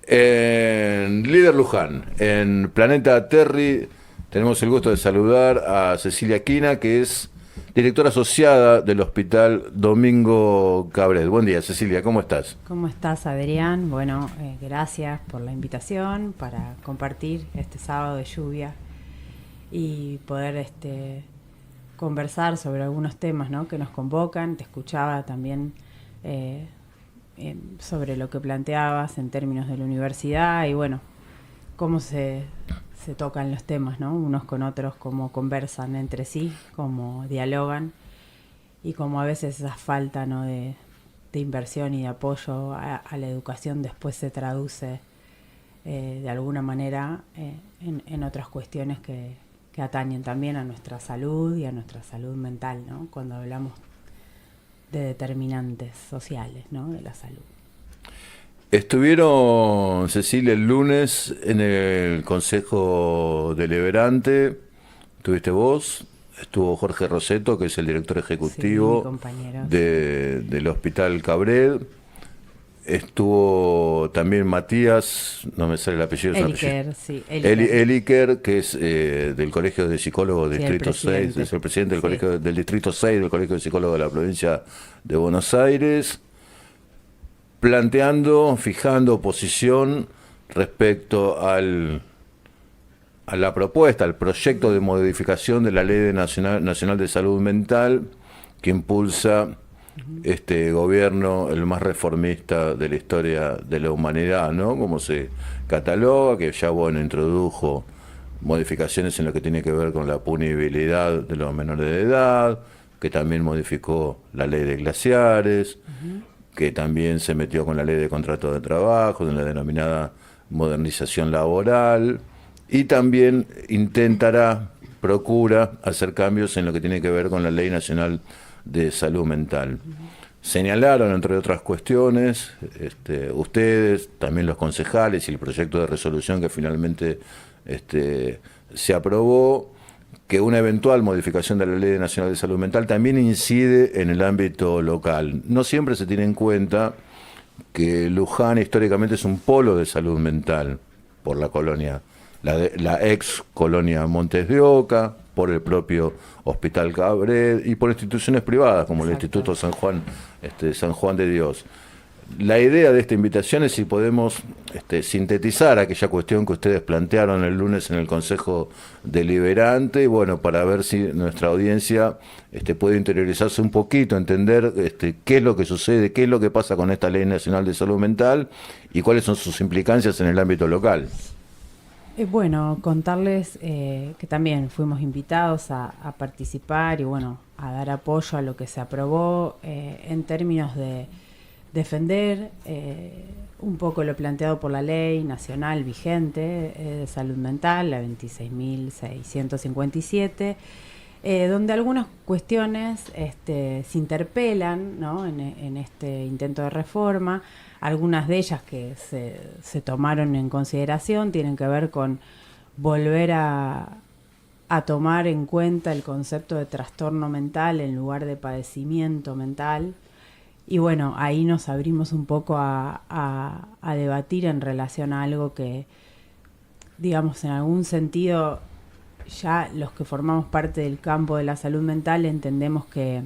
En Líder Luján, en Planeta Terry, tenemos el gusto de saludar a Cecilia Quina, que es directora asociada del Hospital Domingo Cabred. Buen día, Cecilia, ¿cómo estás? ¿Cómo estás, Adrián? Bueno, gracias por la invitación para compartir este sábado de lluvia y poder conversar sobre algunos temas, ¿no?, que nos convocan. Te escuchaba también eh, sobre lo que planteabas en términos de la universidad y bueno, cómo se tocan los temas, ¿no?, unos con otros, cómo conversan entre sí, cómo dialogan y cómo a veces esa falta, ¿no?, de inversión y de apoyo a la educación después se traduce de alguna manera en otras cuestiones que atañen también a nuestra salud y a nuestra salud mental, ¿no?, cuando hablamos de determinantes sociales, ¿no?, de la salud. Estuvieron, Cecilia, el lunes en el Consejo Deliberante, estuviste vos, estuvo Jorge Roseto, que es el director Sí, mi ejecutivo compañero, sí. del Hospital Cabred. Estuvo también Matías, no me sale el apellido, es un apellido. Eliker, sí, Eliker. Eliker, que es del Colegio de Psicólogos Sí, el Distrito 6, presidente. es el presidente del Sí, Colegio del Distrito 6 del Colegio de Psicólogos de la provincia de Buenos Aires, planteando, fijando posición respecto a la propuesta, al proyecto de modificación de la Ley Nacional de Salud Mental que impulsa este gobierno, el más reformista de la historia de la humanidad, ¿no? Como se cataloga, que ya, bueno, introdujo modificaciones en lo que tiene que ver con la punibilidad de los menores de edad, que también modificó la ley de glaciares, que también se metió con la ley de contrato de trabajo, en la denominada modernización laboral, y también intentará, procura hacer cambios en lo que tiene que ver con la Ley Nacional de Salud Mental. Señalaron, entre otras cuestiones, ustedes, también los concejales y el proyecto de resolución que finalmente se aprobó, que una eventual modificación de la Ley Nacional de Salud Mental también incide en el ámbito local. No siempre se tiene en cuenta que Luján históricamente es un polo de salud mental por la colonia, la ex colonia Montes de Oca, por el propio Hospital Cabred y por instituciones privadas como el exacto. Instituto San Juan de Dios. La idea de esta invitación es si podemos sintetizar aquella cuestión que ustedes plantearon el lunes en el Consejo Deliberante, y bueno, para ver si nuestra audiencia puede interiorizarse un poquito, entender qué es lo que sucede, qué es lo que pasa con esta Ley Nacional de Salud Mental y cuáles son sus implicancias en el ámbito local. Bueno, contarles que también fuimos invitados a participar y bueno, a dar apoyo a lo que se aprobó en términos de defender un poco lo planteado por la ley nacional vigente de salud mental, la 26.657, donde algunas cuestiones se interpelan, ¿no?, en este intento de reforma. Algunas de ellas que se tomaron en consideración tienen que ver con volver a tomar en cuenta el concepto de trastorno mental en lugar de padecimiento mental. Y bueno, ahí nos abrimos un poco a debatir en relación a algo que, digamos, en algún sentido, ya los que formamos parte del campo de la salud mental entendemos que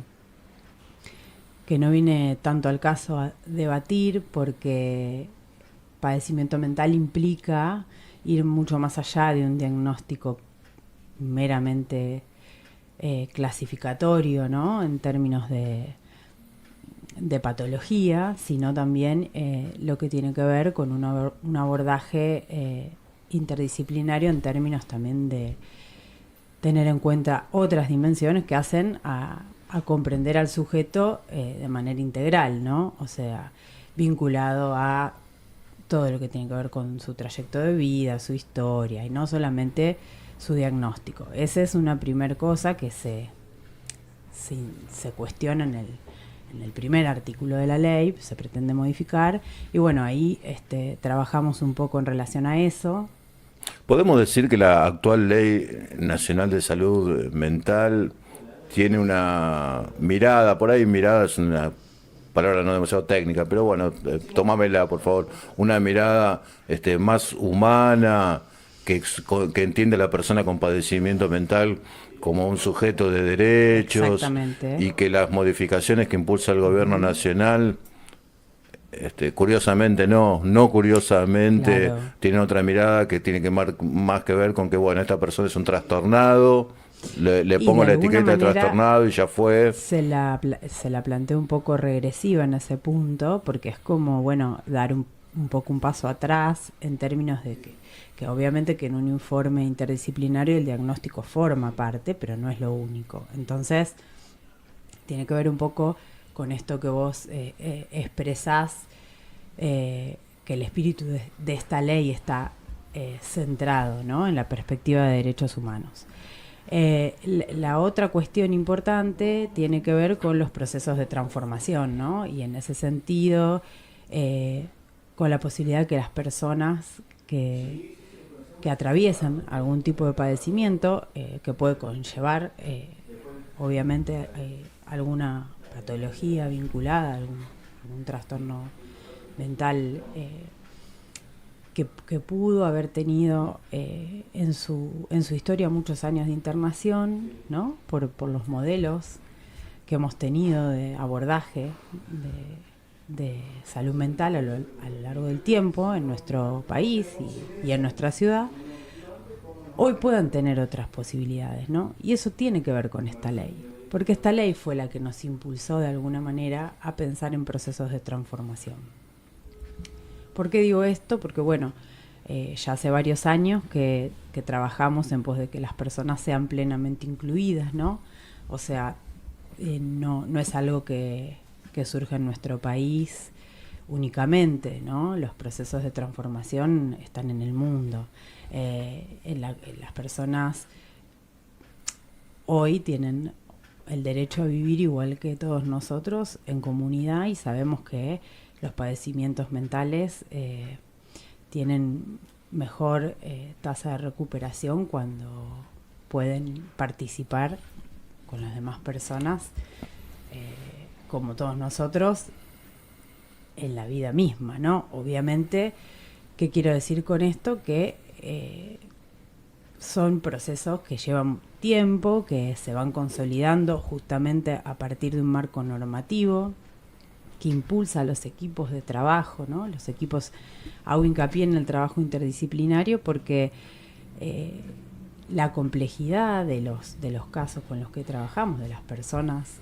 no viene tanto al caso a debatir porque padecimiento mental implica ir mucho más allá de un diagnóstico meramente clasificatorio, ¿no?, en términos de patología, sino también lo que tiene que ver con un abordaje interdisciplinario en términos también de tener en cuenta otras dimensiones que hacen a comprender al sujeto de manera integral, ¿no? O sea, vinculado a todo lo que tiene que ver con su trayecto de vida, su historia, y no solamente su diagnóstico. Esa es una primera cosa que se cuestiona en el primer artículo de la ley, se pretende modificar, y bueno, ahí trabajamos un poco en relación a eso. Podemos decir que la actual Ley Nacional de Salud Mental tiene una mirada, por ahí mirada es una palabra no demasiado técnica, pero bueno, tomámela por favor, una mirada más humana, que entiende a la persona con padecimiento mental como un sujeto de derechos. Exactamente. Y que las modificaciones que impulsa el gobierno nacional, curiosamente no curiosamente, Claro. tienen otra mirada que tiene más que ver con que, bueno, esta persona es un trastornado, le Y pongo de la alguna etiqueta de manera trastornado y ya fue. se la plantea un poco regresiva en ese punto, porque es como, bueno, dar un poco un paso atrás en términos de que obviamente que en un informe interdisciplinario el diagnóstico forma parte, pero no es lo único. Entonces, tiene que ver un poco con esto que vos expresás, que el espíritu de esta ley está centrado, ¿no?, en la perspectiva de derechos humanos. La otra cuestión importante tiene que ver con los procesos de transformación, ¿no? Y en ese sentido, con la posibilidad que las personas que atraviesan algún tipo de padecimiento, que puede conllevar, obviamente, alguna patología vinculada, algún trastorno mental, que pudo haber tenido en su historia muchos años de internación, ¿no?, por los modelos que hemos tenido de abordaje de salud mental a lo largo del tiempo en nuestro país y en nuestra ciudad, hoy puedan tener otras posibilidades, ¿no? Y eso tiene que ver con esta ley, porque esta ley fue la que nos impulsó de alguna manera a pensar en procesos de transformación. ¿Por qué digo esto? Porque, bueno, ya hace varios años que trabajamos en pos de que las personas sean plenamente incluidas, ¿no? O sea, no es algo que surge en nuestro país únicamente, ¿no? Los procesos de transformación están en el mundo. Las personas hoy tienen el derecho a vivir igual que todos nosotros en comunidad, y sabemos que los padecimientos mentales tienen mejor tasa de recuperación cuando pueden participar con las demás personas, como todos nosotros, en la vida misma, ¿no? Obviamente, ¿qué quiero decir con esto? Que son procesos que llevan tiempo, que se van consolidando justamente a partir de un marco normativo que impulsa a los equipos de trabajo, ¿no? Los equipos, hago hincapié en el trabajo interdisciplinario porque la complejidad de los casos con los que trabajamos, de las personas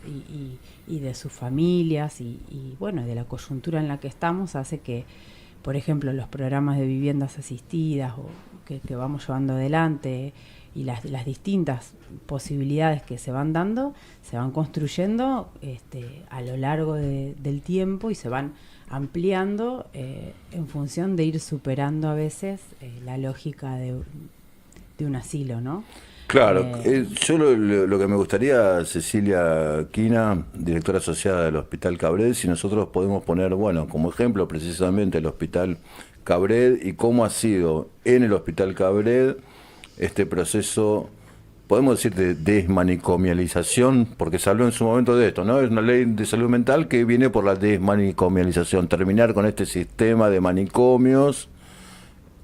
y de sus familias y bueno, de la coyuntura en la que estamos, hace que, por ejemplo, los programas de viviendas asistidas o que vamos llevando adelante y las distintas posibilidades que se van dando, se van construyendo a lo largo del tiempo y se van ampliando en función de ir superando a veces la lógica de un asilo, ¿no? Claro, yo lo que me gustaría, Cecilia Quina, directora asociada del Hospital Cabred, si nosotros podemos poner, bueno, como ejemplo precisamente el Hospital Cabred y cómo ha sido en el Hospital Cabred este proceso, podemos decir, de desmanicomialización, porque se habló en su momento de esto, ¿no? Es una ley de salud mental que viene por la desmanicomialización, terminar con este sistema de manicomios.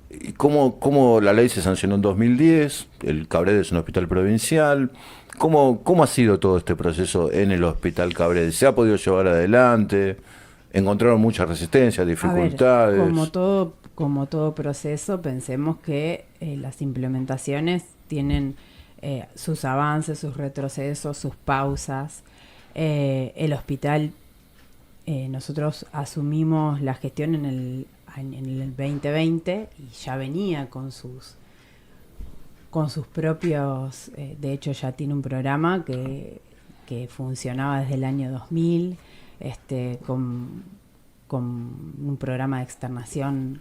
¿Y cómo la ley se sancionó en 2010? El Cabred es un hospital provincial. ¿Cómo ha sido todo este proceso en el Hospital Cabred? ¿Se ha podido llevar adelante? ¿Encontraron mucha resistencia, dificultades? A ver, como todo proceso, pensemos que las implementaciones tienen sus avances, sus retrocesos, sus pausas. El hospital, nosotros asumimos la gestión en el 2020 y ya venía con sus propios, de hecho ya tiene un programa que funcionaba desde el año 2000, con un programa de externación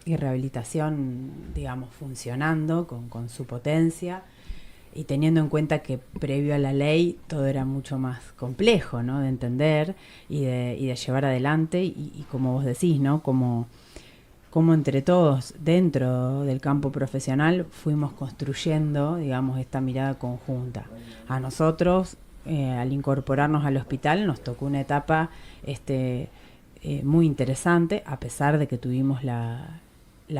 y rehabilitación, digamos, funcionando con su potencia, y teniendo en cuenta que previo a la ley todo era mucho más complejo, ¿no?, de entender y de llevar adelante, y como vos decís, ¿no?, como entre todos dentro del campo profesional fuimos construyendo, digamos, esta mirada conjunta. A nosotros al incorporarnos al hospital nos tocó una etapa muy interesante, a pesar de que tuvimos la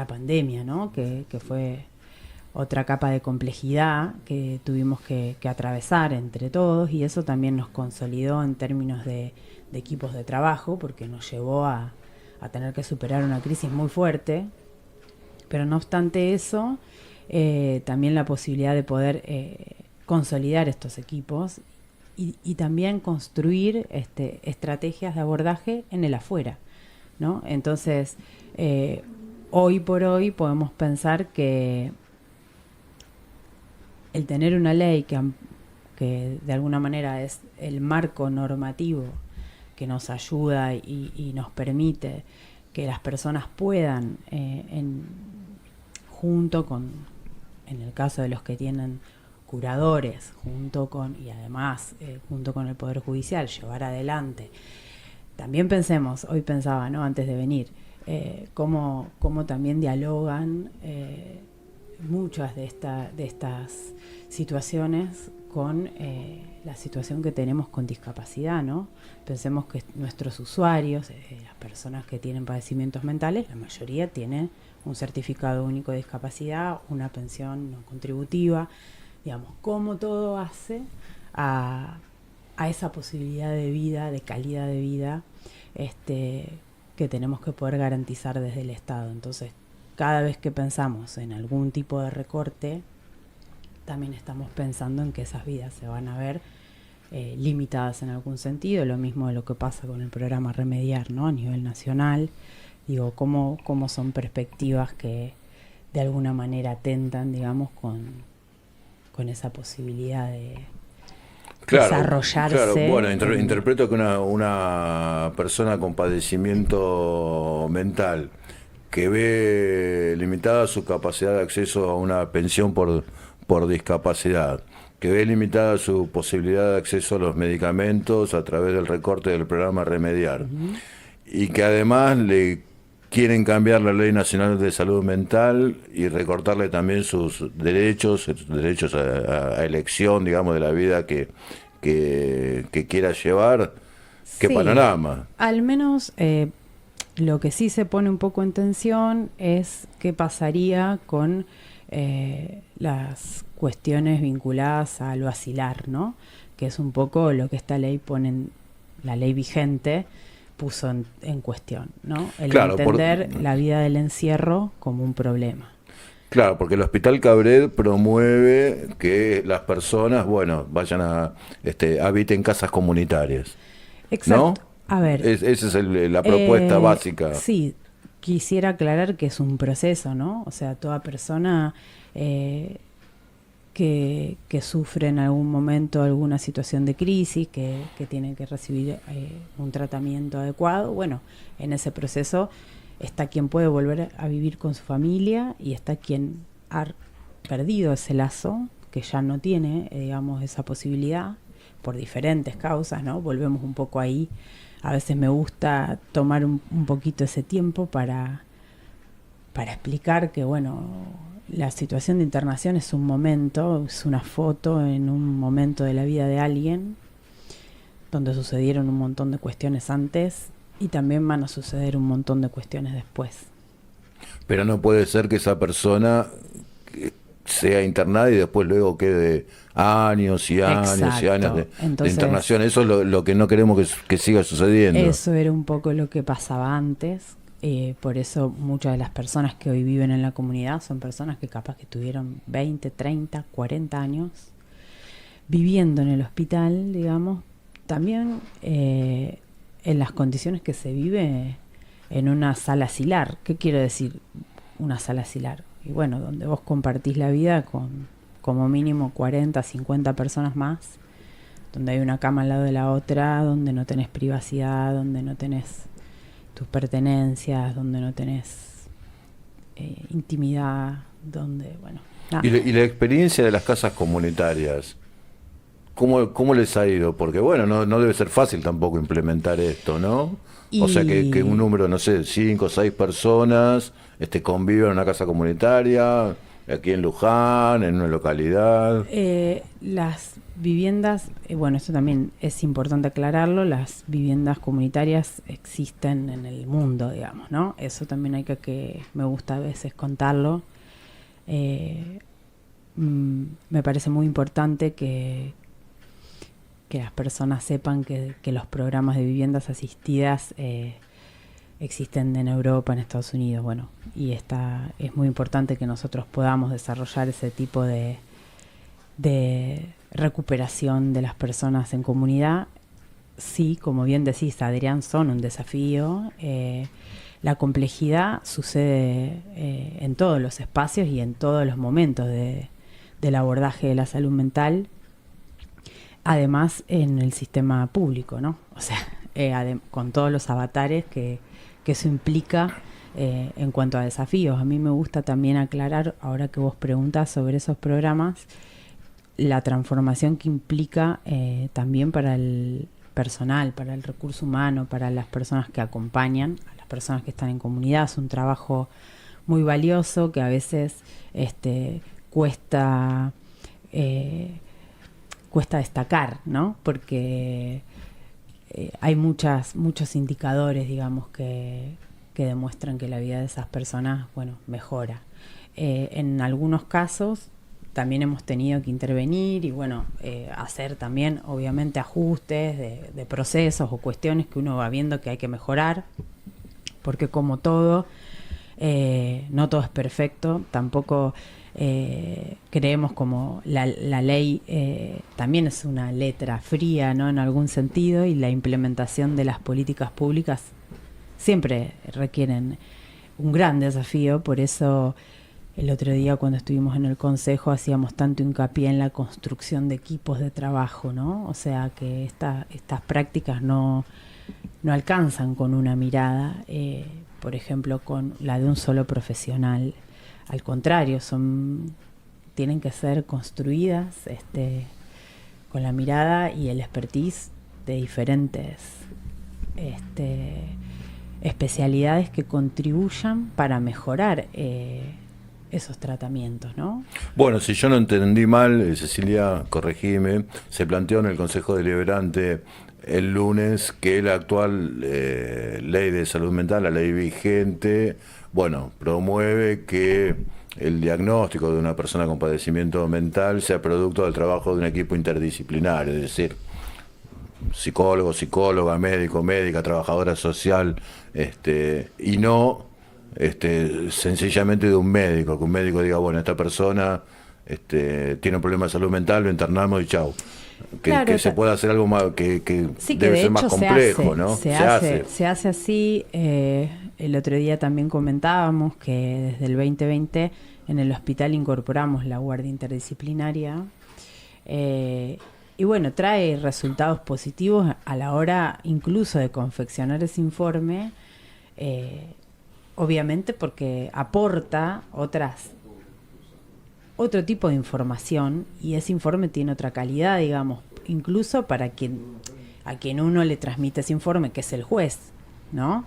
pandemia, ¿no? Que fue otra capa de complejidad que tuvimos que atravesar entre todos, y eso también nos consolidó en términos de equipos de trabajo, porque nos llevó a tener que superar una crisis muy fuerte. Pero no obstante eso, también la posibilidad de poder consolidar estos equipos y también construir estrategias de abordaje en el afuera, ¿no? Entonces, hoy por hoy podemos pensar que el tener una ley que de alguna manera es el marco normativo que nos ayuda y nos permite que las personas puedan, junto con, en el caso de los que tienen curadores, y además junto con el Poder Judicial, llevar adelante. También pensemos, hoy pensaba, ¿no?, antes de venir, cómo también dialogan muchas de estas situaciones con la situación que tenemos con discapacidad, ¿no? Pensemos que nuestros usuarios, las personas que tienen padecimientos mentales, la mayoría tienen un certificado único de discapacidad, una pensión no contributiva, digamos, cómo todo hace a esa posibilidad de vida, de calidad de vida, que tenemos que poder garantizar desde el Estado. Entonces, cada vez que pensamos en algún tipo de recorte, también estamos pensando en que esas vidas se van a ver limitadas en algún sentido, lo mismo de lo que pasa con el programa Remediar, ¿no?, a nivel nacional. Digo, cómo son perspectivas que de alguna manera atentan, digamos, con esa posibilidad de desarrollarse. Claro, bueno, interpreto que una persona con padecimiento mental que ve limitada su capacidad de acceso a una pensión por discapacidad, que ve limitada su posibilidad de acceso a los medicamentos a través del recorte del programa Remediar, y que además le quieren cambiar la Ley Nacional de Salud Mental y recortarle también sus derechos a elección, digamos, de la vida que quiera llevar. ¿Qué panorama? Al menos lo que sí se pone un poco en tensión es qué pasaría con las cuestiones vinculadas a lo asilar, ¿no? Que es un poco lo que esta ley la ley vigente puso en cuestión, ¿no? Entender la vida del encierro como un problema. Claro, porque el Hospital Cabred promueve que las personas, vayan habiten casas comunitarias. Exacto. ¿No? A ver. Esa es la propuesta básica. Sí, quisiera aclarar que es un proceso, ¿no? O sea, toda persona que sufre en algún momento alguna situación de crisis, que tiene que recibir un tratamiento adecuado, bueno, en ese proceso está quien puede volver a vivir con su familia y está quien ha perdido ese lazo, que ya no tiene, digamos, esa posibilidad por diferentes causas, ¿no? Volvemos un poco ahí. A veces me gusta tomar un poquito ese tiempo para explicar que, bueno, la situación de internación es un momento, es una foto en un momento de la vida de alguien donde sucedieron un montón de cuestiones antes y también van a suceder un montón de cuestiones después. Pero no puede ser que esa persona sea internada y después luego quede años y años y años de internación. Eso es lo que no queremos que siga sucediendo. Eso era un poco lo que pasaba antes. Por eso muchas de las personas que hoy viven en la comunidad son personas que capaz que tuvieron 20, 30, 40 años viviendo en el hospital, digamos, también en las condiciones que se vive en una sala asilar. ¿Qué quiero decir una sala asilar? Y bueno, donde vos compartís la vida con como mínimo 40, 50 personas más, donde hay una cama al lado de la otra, donde no tenés privacidad, donde no tenés tus pertenencias, donde no tenés intimidad, donde, bueno... Nada. ¿Y la experiencia de las casas comunitarias? ¿Cómo les ha ido? Porque, bueno, no debe ser fácil tampoco implementar esto, ¿no? O sea, que un número, no sé, 5 o 6 personas conviven en una casa comunitaria, aquí en Luján, en una localidad. viviendas, bueno, esto también es importante aclararlo, las viviendas comunitarias existen en el mundo, digamos, ¿no? Eso también que me gusta a veces contarlo. Me parece muy importante que las personas sepan que los programas de viviendas asistidas existen en Europa, en Estados Unidos, bueno, y es muy importante que nosotros podamos desarrollar ese tipo de recuperación de las personas en comunidad. Sí, como bien decís, Adrián, son un desafío. La complejidad sucede en todos los espacios y en todos los momentos del abordaje de la salud mental, además en el sistema público, ¿no? O sea, con todos los avatares que eso implica en cuanto a desafíos. A mí me gusta también aclarar, ahora que vos preguntás sobre esos programas, la transformación que implica también para el personal, para el recurso humano, para las personas que acompañan, a las personas que están en comunidad. Es un trabajo muy valioso que a veces cuesta destacar, ¿no? Porque hay muchos indicadores, digamos, que demuestran que la vida de esas personas, bueno, mejora. En algunos casos también hemos tenido que intervenir y, bueno, hacer también, obviamente, ajustes de procesos o cuestiones que uno va viendo que hay que mejorar, porque como todo, no todo es perfecto, tampoco creemos como la ley también es una letra fría, ¿no? En algún sentido, y la implementación de las políticas públicas siempre requieren un gran desafío. Por eso el otro día, cuando estuvimos en el Consejo, hacíamos tanto hincapié en la construcción de equipos de trabajo, ¿no? O sea, que estas prácticas no alcanzan con una mirada, por ejemplo, con la de un solo profesional. Al contrario, tienen que ser construidas con la mirada y el expertise de diferentes especialidades que contribuyan para mejorar esos tratamientos, ¿no? Bueno, si yo no entendí mal, Cecilia, corregime, se planteó en el Consejo Deliberante el lunes que la actual ley de salud mental, la ley vigente, bueno, promueve que el diagnóstico de una persona con padecimiento mental sea producto del trabajo de un equipo interdisciplinario, es decir, psicólogo, psicóloga, médico, médica, trabajadora social, y no sencillamente de un médico, que un médico diga, bueno, esta persona tiene un problema de salud mental, lo internamos y chau. Claro, que se pueda hacer algo más, que sí, debe que ser más complejo, ¿no? Se hace así. El otro día también comentábamos que desde el 2020 en el hospital incorporamos la guardia interdisciplinaria. Y bueno, trae resultados positivos a la hora incluso de confeccionar ese informe, obviamente porque aporta otro tipo de información, y ese informe tiene otra calidad, digamos, incluso para a quien uno le transmite ese informe, que es el juez, ¿no?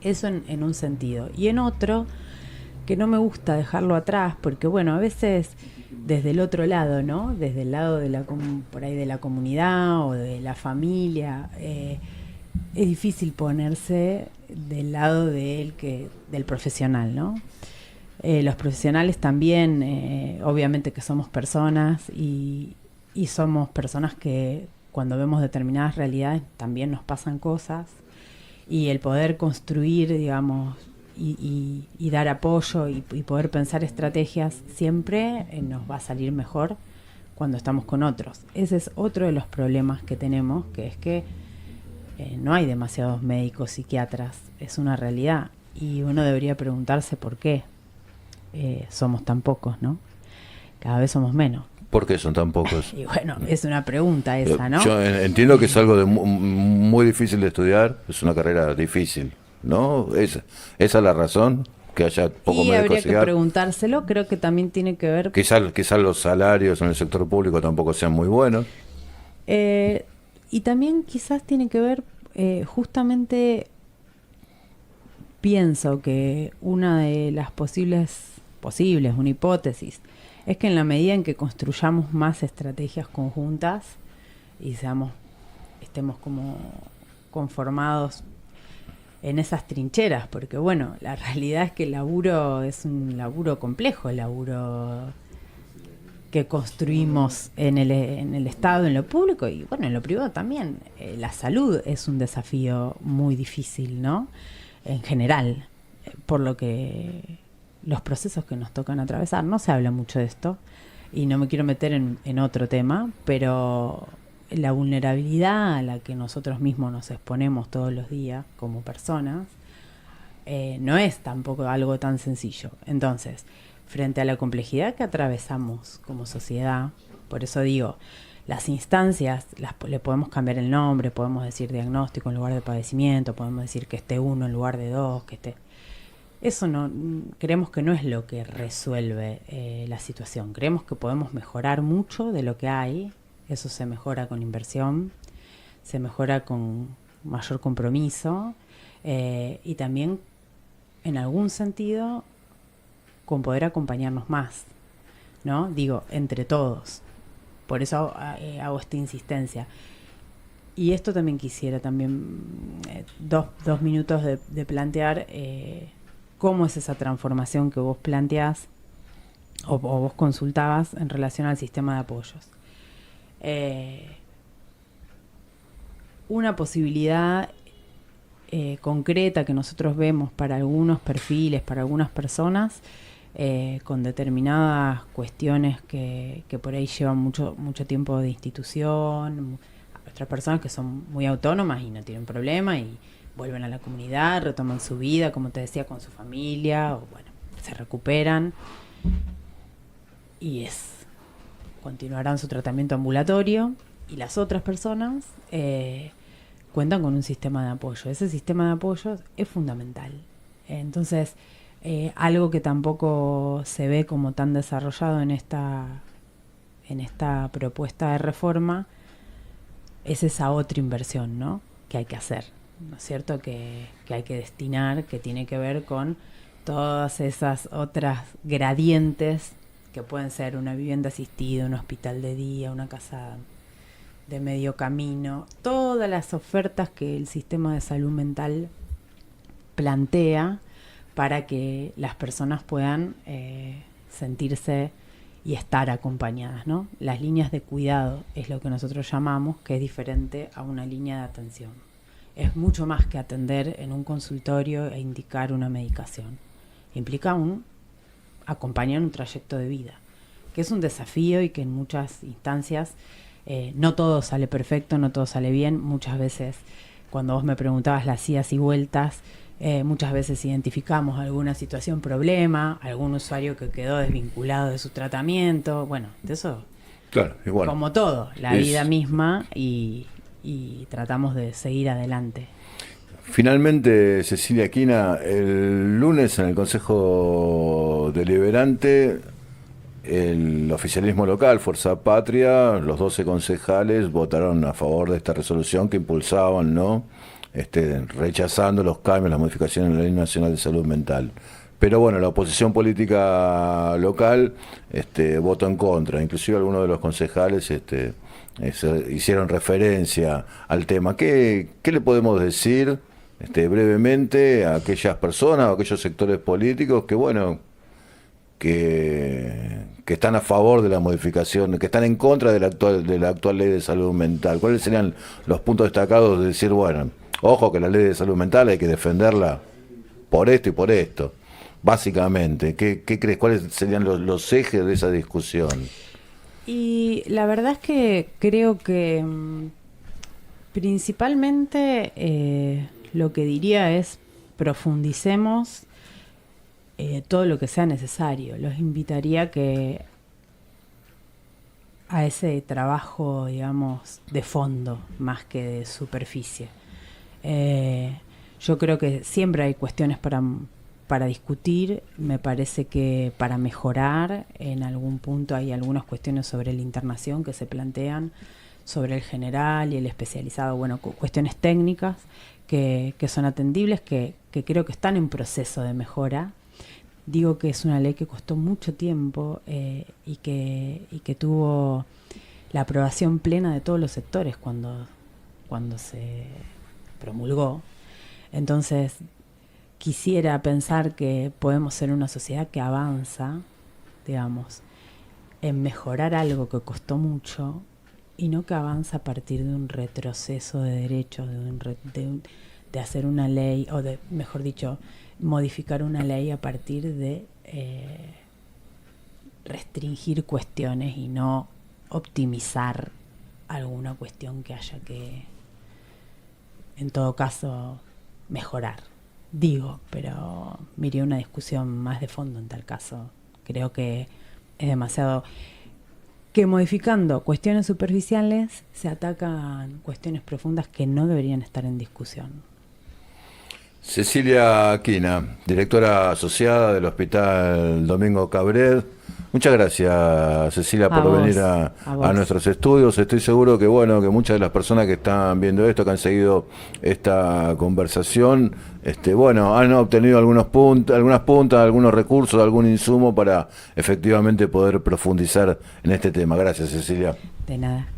Eso en un sentido. Y en otro, que no me gusta dejarlo atrás, porque bueno, a veces desde el otro lado, ¿no? Desde el lado por ahí de la comunidad o de la familia, es difícil ponerse del lado del profesional, ¿no? Los profesionales también, obviamente que somos personas y somos personas que cuando vemos determinadas realidades también nos pasan cosas, y el poder construir, digamos, y dar apoyo y poder pensar estrategias siempre nos va a salir mejor cuando estamos con otros. Ese es otro de los problemas que tenemos, que es que no hay demasiados médicos psiquiatras, es una realidad, y uno debería preguntarse por qué somos tan pocos, ¿no? Cada vez somos menos. ¿Por qué son tan pocos? Y bueno, es una pregunta esa, ¿no? Yo entiendo que es algo muy difícil de estudiar, es una carrera difícil, ¿no? ¿Esa es la razón? Que haya poco médico habría psiquiatra. Que preguntárselo, creo que también tiene que ver... Quizás los salarios en el sector público tampoco sean muy buenos. Y también quizás tiene que ver, justamente, pienso que una de las una hipótesis, es que en la medida en que construyamos más estrategias conjuntas y estemos como conformados en esas trincheras, porque bueno, la realidad es que el laburo es un laburo complejo, el laburo que construimos en el Estado, en lo público y bueno, en lo privado también. La salud es un desafío muy difícil, ¿no? En general, por lo que los procesos que nos tocan atravesar, no se habla mucho de esto y no me quiero meter en otro tema, pero la vulnerabilidad a la que nosotros mismos nos exponemos todos los días como personas no es tampoco algo tan sencillo. Entonces, frente a la complejidad que atravesamos como sociedad, por eso digo, las instancias le podemos cambiar el nombre, podemos decir diagnóstico en lugar de padecimiento, podemos decir que esté 1 en lugar de 2, que esté... Eso no, creemos que no es lo que resuelve la situación. Creemos que podemos mejorar mucho de lo que hay. Eso se mejora con inversión, se mejora con mayor compromiso y también, en algún sentido, con poder acompañarnos más, ¿no? Digo, entre todos. Por eso hago esta insistencia. Y esto también quisiera, dos minutos de plantear cómo es esa transformación que vos planteás o vos consultabas en relación al sistema de apoyos. Una posibilidad concreta que nosotros vemos para algunos perfiles, para algunas personas, con determinadas cuestiones que por ahí llevan mucho tiempo de institución, otras personas que son muy autónomas y no tienen problema y vuelven a la comunidad, retoman su vida, como te decía, con su familia, o bueno, se recuperan y continuarán su tratamiento ambulatorio, y las otras personas cuentan con un sistema de apoyo. Ese sistema de apoyo es fundamental. Entonces, algo que tampoco se ve como tan desarrollado en esta propuesta de reforma es esa otra inversión, ¿no?, que hay que hacer, ¿no es cierto?, que hay que destinar, que tiene que ver con todas esas otras gradientes que pueden ser una vivienda asistida, un hospital de día, una casa de medio camino, todas las ofertas que el sistema de salud mental plantea para que las personas puedan sentirse y estar acompañadas, ¿no? Las líneas de cuidado es lo que nosotros llamamos, que es diferente a una línea de atención. Es mucho más que atender en un consultorio e indicar una medicación. Implica acompañar un trayecto de vida, que es un desafío y que en muchas instancias no todo sale perfecto, no todo sale bien. Muchas veces, cuando vos me preguntabas las idas y vueltas, muchas veces identificamos alguna situación, problema, algún usuario que quedó desvinculado de su tratamiento. Bueno, de eso, claro, igual, como todo, la vida misma, y tratamos de seguir adelante. Finalmente, Cecilia Quina, el lunes en el Consejo Deliberante, el oficialismo local, Fuerza Patria, los 12 concejales votaron a favor de esta resolución que impulsaban, ¿no?, rechazando los cambios, las modificaciones en la Ley Nacional de Salud Mental. Pero bueno, la oposición política local votó en contra. Inclusive algunos de los concejales hicieron referencia al tema. ¿Qué le podemos decir brevemente a aquellas personas o a aquellos sectores políticos que, bueno, que están a favor de la modificación, que están en contra de la actual ley de salud mental? ¿Cuáles serían los puntos destacados de decir, bueno, ojo que la ley de salud mental hay que defenderla por esto y por esto? Básicamente, ¿qué crees? ¿Cuáles serían los ejes de esa discusión? Y la verdad es que creo que principalmente lo que diría es profundicemos todo lo que sea necesario. Los invitaría a ese trabajo, digamos, de fondo más que de superficie. Yo creo que siempre hay cuestiones para discutir. Me parece que para mejorar en algún punto hay algunas cuestiones sobre la internación que se plantean, sobre el general y el especializado, bueno, cuestiones técnicas que son atendibles, que creo que están en proceso de mejora. digo que es una ley que costó mucho tiempo y que tuvo la aprobación plena de todos los sectores cuando se promulgó. Entonces, quisiera pensar que podemos ser una sociedad que avanza, digamos, en mejorar algo que costó mucho y no que avanza a partir de un retroceso de derechos, de hacer una ley, o de, mejor dicho, modificar una ley a partir de restringir cuestiones y no optimizar alguna cuestión que haya que, en todo caso, mejorar. Digo, pero miré una discusión más de fondo en tal caso. Creo que es demasiado... que modificando cuestiones superficiales se atacan cuestiones profundas que no deberían estar en discusión. Cecilia Aquina, directora asociada del Hospital Domingo Cabred. Muchas gracias, Cecilia, por venir a nuestros estudios. Estoy seguro que bueno, que muchas de las personas que están viendo esto, que han seguido esta conversación, bueno, han obtenido algunas puntas, algunos recursos, algún insumo para efectivamente poder profundizar en este tema. Gracias, Cecilia. De nada.